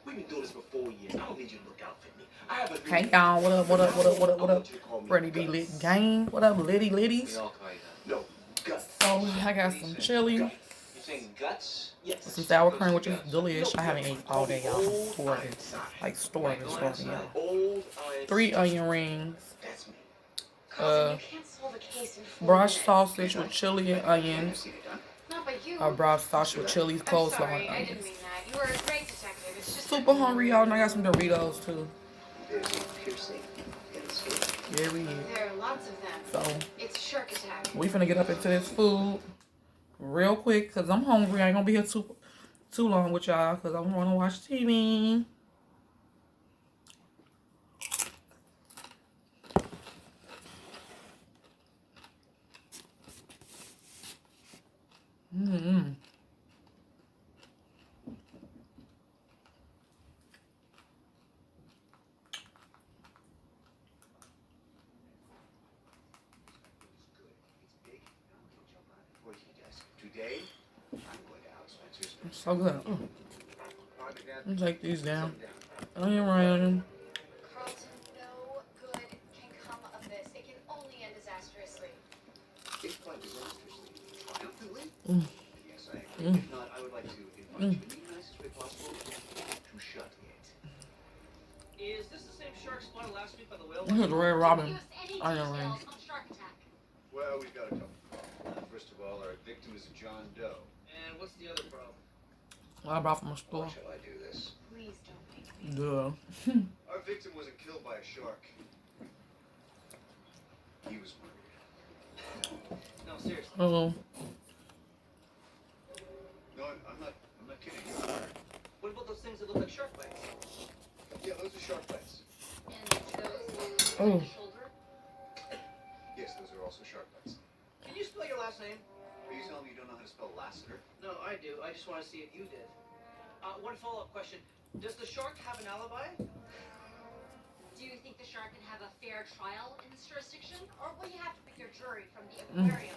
We've been doing this for 4 years. I don't need you to look out for me. I have a Hey y'all, what up, what up, what up, what up, what up? Ready to be lit gang. What up, litty litties? No, guts. So I got some chili, You saying guts? Yes. some sour cream, which is delicious. I haven't ate all day, y'all. I'm starving. Like starving, y'all. 3 onion rings. Brosh sausage with chili and onions. Brosh sausage with chili, coleslaw, and onions. You were a great detective. It's just Super hungry, y'all, and I got some Doritos too. Here we is. there are lots of them. So It's a shark attack. we finna get up into this food real quick, cause I'm hungry. I ain't gonna be here too long with y'all, cause I wanna watch TV. Today, I'm going to out Spencer's. So good. Let me take these down. Onion ring. Carlton, no good can come of this. It can only end disastrously. It's quite disastrously. Triumphantly? Yes, I agree. If not, I would like to invite you in the nicest way possible to shut it. Is this the same shark spotted last week by the whale? This is Red Robin. Give us any Onion details ring. on shark attack. Well, we've got a couple problems. First of all, our victim is a John Doe. And what's the other problem? I brought from a store. How shall I do this? Please don't make me. Duh. Our victim wasn't killed by a shark. He was murdered. No, seriously. Hello. No, I'm not kidding. What about those things that look like shark bites? Yeah, those are shark bites. And those Oh. on the shoulder. Yes, those are also shark bites. Can you spell your last name? Are you telling me you don't know how to spell Lassiter? No, I do. I just want to see if you did. One follow-up question. Does the shark have an alibi? Do you think the shark can have a fair trial in this jurisdiction? Or will you have to pick your jury from the aquarium?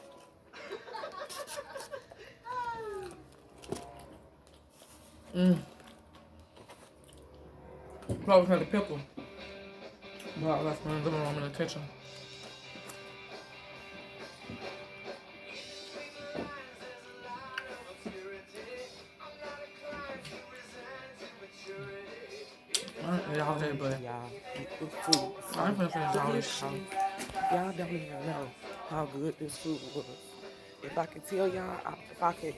Probably had a pickle. But I left my living room in the kitchen. Y'all did, but Y'all, this food. I ain't finna finish all this delicious. shit. Y'all don't even know how good this food was. If I could tell y'all, if I could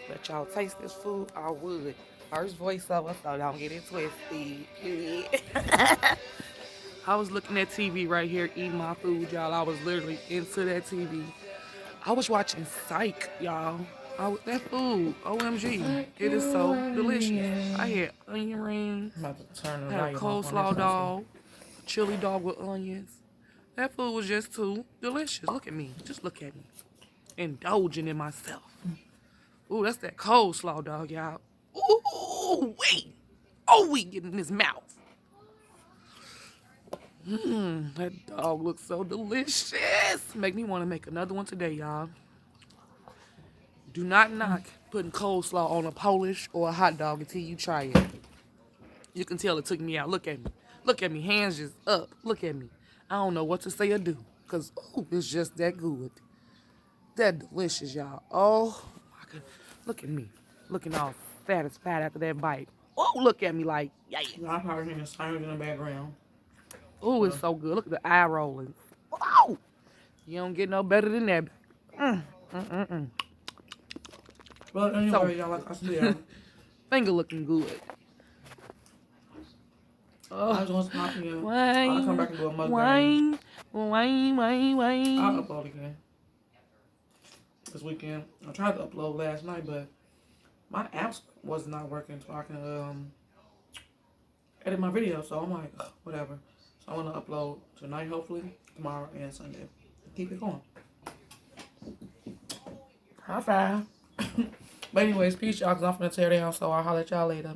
let y'all taste this food, I would. First voiceover, so don't get it twisted. I was looking at TV right here, eating my food, y'all. I was literally into that TV. I was watching Psych, y'all. That food, OMG, it is so delicious. I had onion rings. I'm about to turn the Had a volume off on coleslaw this dog, chili dog with onions. That food was just too delicious. Look at me. Just look at me. Indulging in myself. Ooh, that's that coleslaw dog, y'all. Ooh, wait. Oh, we get in his mouth. That dog looks so delicious. Make me want to make another one today, y'all. Do not knock putting coleslaw on a Polish or a hot dog until you try it. You can tell it took me out. Look at me. Look at me. Hands just up. Look at me. I don't know what to say or do. Because, ooh, it's just that good. That delicious, y'all. Oh, my God. Look at me. Looking all fat as fat after that bite. Oh, look at me like, yay. Y'all probably hearing the sirens in the background. Oh, it's so good. Look at the eye rolling. Oh, you don't get no better than that. But anyway, So- y'all, like I said, Finger looking good. I was gonna stop here. I'll Wine, come back and do a mukbang. wine. I'll upload again this weekend. I tried to upload last night, but my apps was not working, so I can edit my video. So I'm like, ugh, whatever. So I'm gonna upload tonight, hopefully, tomorrow, and Sunday. Keep it going. High five. But anyways, peace, y'all, because I'm finna tear down, so I'll holler at y'all later.